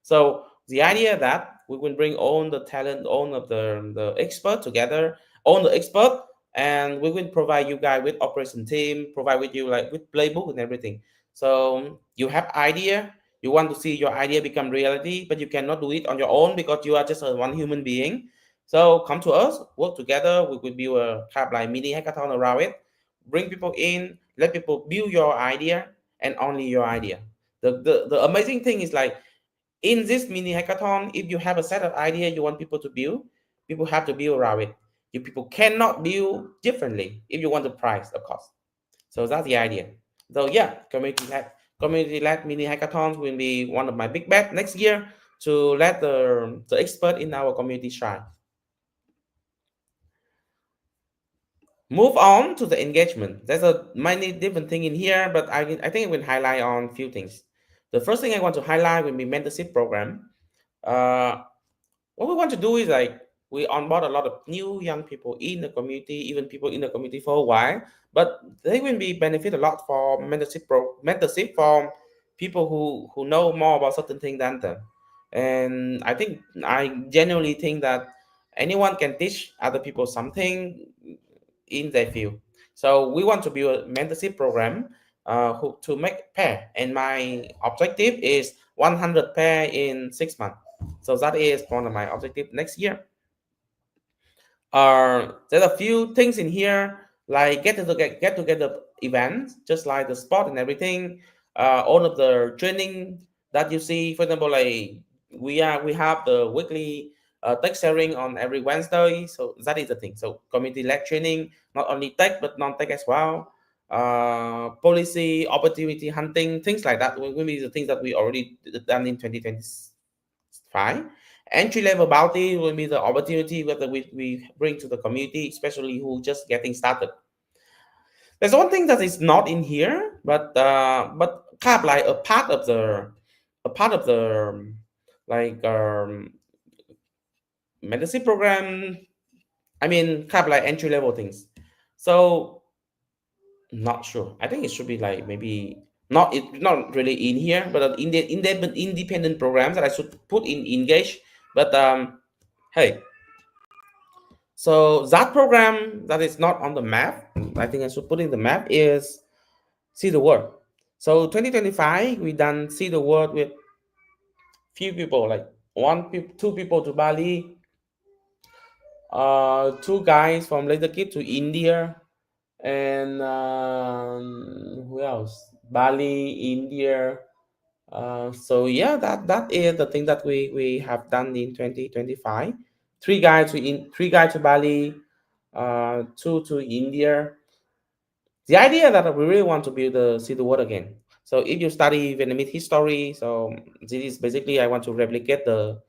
So the idea that we will bring all the talent, all of the expert together, all the expert, and we will provide you guys with operation team, provide with you like with playbook and everything. So you have idea, you want to see your idea become reality, but you cannot do it on your own because you are just a one human being. So come to us, work together. We will build a kind of like mini hackathon around it. Bring people in, let people build your idea and only your idea. The amazing thing is like in this mini hackathon, if you have a set of idea you want people to build, people have to build around it. You people cannot build differently if you want the price, of course. So that's the idea. So yeah, community-led mini hackathons will be one of my big bets next year to let the expert in our community shine. Move on to the engagement. There's a many different thing in here, but I think I will highlight on a few things. The first thing I want to highlight will be mentorship program. What we want to do is like we onboard a lot of new young people in the community, even people in the community for a while, but they will be benefit a lot for mentorship from people who know more about certain things than them. And I genuinely think that anyone can teach other people something in their field. So we want to build a mentorship program to make pair, and my objective is 100 pair in 6 months. So that is one of my objectives next year. There's a few things in here like get together events, just like the sport and everything. All of the training that you see, for example, like we have the weekly tech sharing on every Wednesday. So that is the thing. So community led training, not only tech but non-tech as well. Policy, opportunity hunting, things like that. Will be the things that we already done in 2025. Entry level bounty will be the opportunity that we bring to the community, especially who just getting started. There's one thing that is not in here, but kind of like a part of the like medicine program. I mean, kind of like entry level things. So not sure. I think it should be like maybe not really in here, but independent programs that I should put in engage. But hey, so that program that is not on the map, I think I should put in the map is See the World. So 2025, we done See the World with few people, like two people to Bali, two guys from Later Kid to India, and who else? Bali, India. So yeah, that is the thing that we have done in 2025. Three guys to Bali, two to India. The idea that we really want to build the see the world again. So if you study Vietnamese history, so this is basically I want to replicate the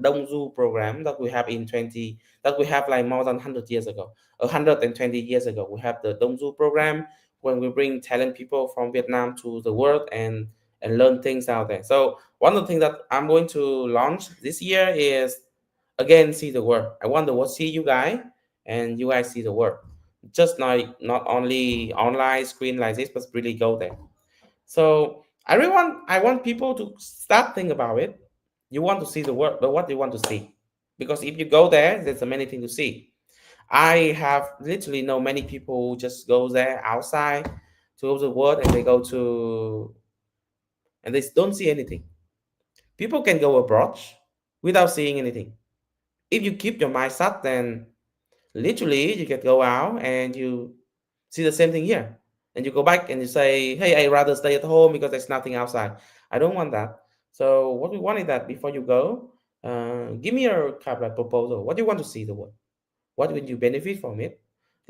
Dongzu program that we have in 20 that we have like more than 100 years ago, 120 years ago. We have the Dongzu program when we bring talent people from Vietnam to the world and learn things out there. So one of the things that I'm going to launch this year is again see the world. I want the world see you guys and you guys see the world, just not only online screen like this, but really go there. So I want people to start think about it. You want to see the world, but what do you want to see? Because if you go there, there's a many things to see. I have literally know many people who just go there outside to go to the world and they go to and they don't see anything. People can go abroad without seeing anything. If you keep your mind shut, then literally you can go out and you see the same thing here, and you go back and you say, hey, I rather stay at home because there's nothing outside. I don't want that. So what we want is that before you go, give me your kind of proposal. What do you want to see the world? What will you benefit from it?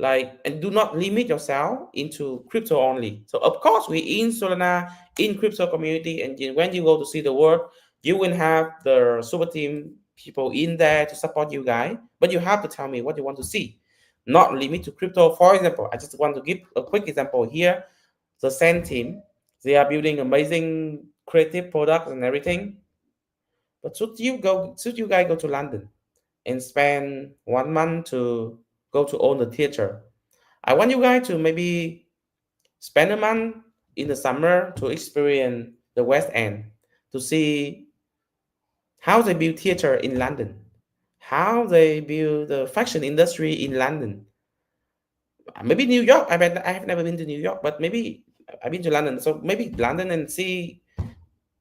Like, and do not limit yourself into crypto only. So of course we in Solana, in crypto community, and when you go to see the world, you will have the super team people in there to support you guys, but you have to tell me what you want to see, not limit to crypto. For example, I just want to give a quick example here. The Sand team, they are building amazing creative products and everything, but should you guys go to London and spend 1 month to go to own the theater? I want you guys to maybe spend a month in the summer to experience the West End, to see how they build theater in London, how they build the fashion industry in London. Maybe New York. I have never been to New York, but maybe I've been to London. So maybe London and see.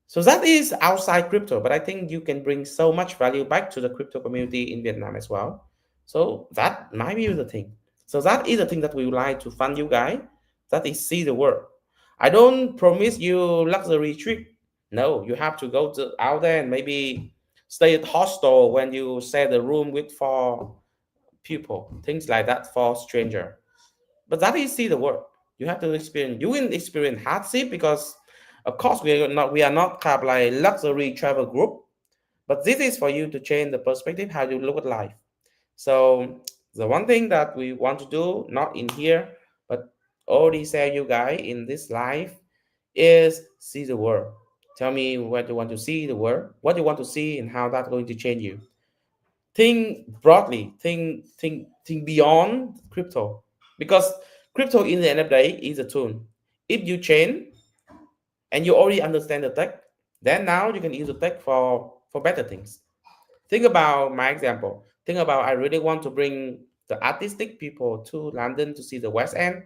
So that is outside crypto, but I think you can bring so much value back to the crypto community in Vietnam as well. So that might be the thing. So that is the thing that we would like to fund you guys. That is see the world. I don't promise you luxury trip. No, you have to go to out there and maybe stay at hostel when you share the room with four people, things like that for stranger. But that is see the world. You have to experience. You will experience hardship because, of course, we are not kind of like luxury travel group. But this is for you to change the perspective how you look at life. So the one thing that we want to do, not in here, but already say you guys in this life, is see the world. Tell me what you want to see the world, what you want to see, and how that's going to change you. Think broadly, think beyond crypto, because crypto in the end of the day is a tool. If you change and you already understand the tech, then now you can use the tech for better things. Think about my example. Think about I really want to bring the artistic people to London to see the West End,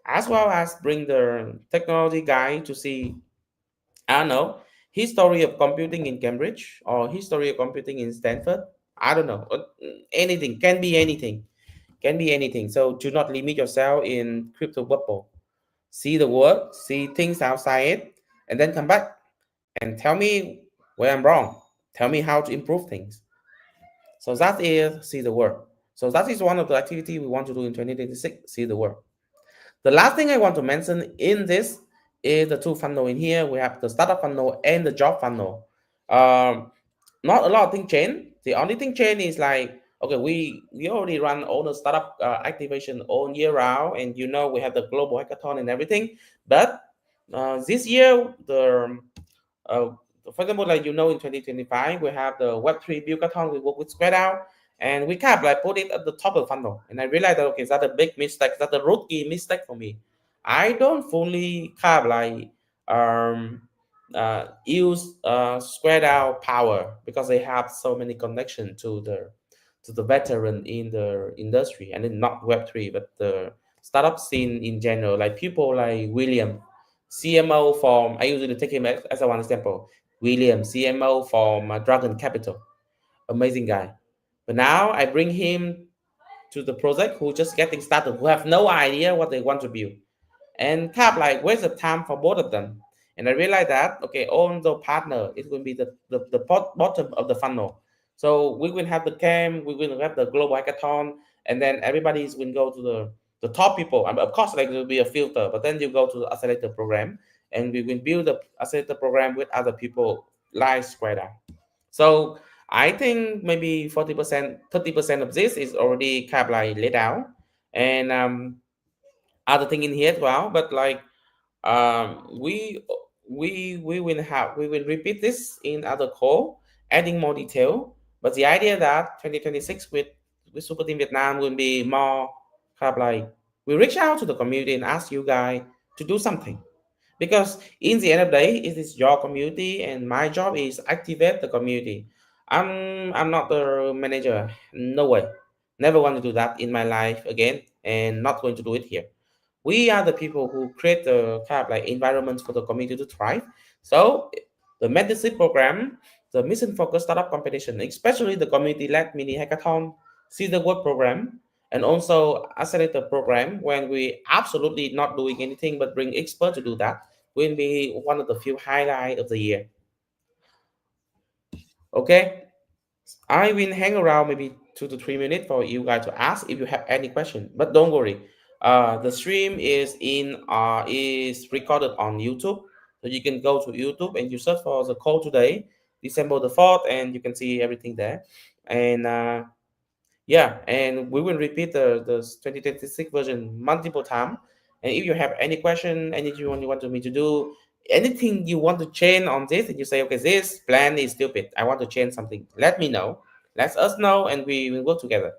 as well as bring the technology guy to see, I don't know, history of computing in Cambridge or history of computing in Stanford. I don't know. Anything can be anything. Can be anything. So do not limit yourself in crypto bubble. See the world, see things outside it, and then come back and tell me where I'm wrong. Tell me how to improve things. So that is see the world. So that is one of the activity we want to do in 2026. See the world. The last thing I want to mention in this is the two funnel in here. We have the startup funnel and the job funnel. Not a lot of things change. The only thing change is like, okay, we already run all the startup activation all year round, and we have the global hackathon and everything. But this year, uh, for example, like in 2025, we have the Web3 Buildathon. We work with Square Out, and we kind of like put it at the top of the funnel. And I realized that okay, that's a big mistake. That's a rookie mistake for me. I don't fully kind of like um, use Square Out power because they have so many connections to the veteran in the industry, and then not Web3, but the startup scene in general. Like people like William, CMO from, I usually take him as a one example. William, CMO from Dragon Capital, amazing guy. But now I bring him to the project who just getting started, who have no idea what they want to build, and kind of like waste of time for both of them. And I realized that okay, on the partner, it will be the bottom of the funnel. So we will have the camp, we will have the global hackathon, and then everybody's will go to the top people. And of course, like there will be a filter, but then you go to the accelerator program, and we will build the accelerator program with other people like Square. So I think maybe 40%, 30% of this is already kind of like laid out, and other thing in here as well. But like we will repeat this in other call, adding more detail. But the idea that 2026 with Super Team Vietnam will be more kind of like we reach out to the community and ask you guys to do something, because in the end of the day it is your community and my job is activate the community. I'm not the manager, no way, never want to do that in my life again, and not going to do it here. We are the people who create the kind of like environment for the community to thrive. So the mentorship program, the mission focused startup competition, especially the community led mini hackathon, see the world program, and also accelerator program, when we absolutely not doing anything but bring expert to do that, will be one of the few highlight of the year. Okay, I will hang around maybe 2 to 3 minutes for you guys to ask if you have any question. But don't worry, the stream is recorded on YouTube, so you can go to YouTube and you search for the call today, December the 4th, and you can see everything there. And yeah, and we will repeat the 2026 version multiple times. And if you have any question, anything you want me to do, anything you want to change on this, and you say, okay, this plan is stupid, I want to change something, let me know. Let us know, and we will work together.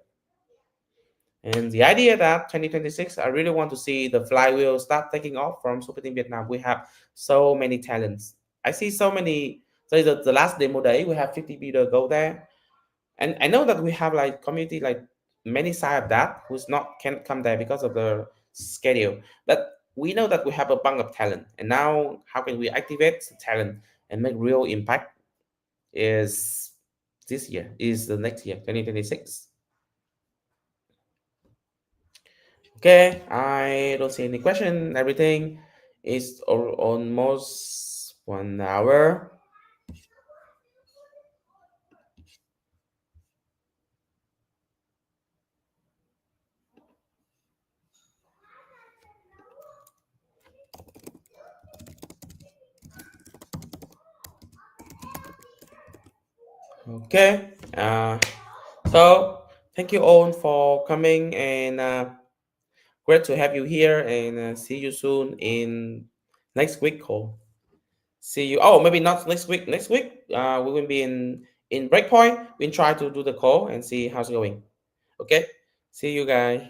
And the idea that 2026, I really want to see the flywheel start taking off from Super Team Vietnam. We have so many talents. I see so many. So the last demo day, we have 50 people go there, and I know that we have like community like many side of that who's not can't come there because of the schedule. But we know that we have a bunch of talent, and now how can we activate the talent and make real impact? Is this year? Is the next year, 2026? Okay, I don't see any question. Everything is almost 1 hour. Okay. So thank you all for coming, and great to have you here, and see you soon in next week call. See you. Oh, maybe not next week. Next week, we will be in breakpoint. We'll try to do the call and see how's it going. Okay. See you guys.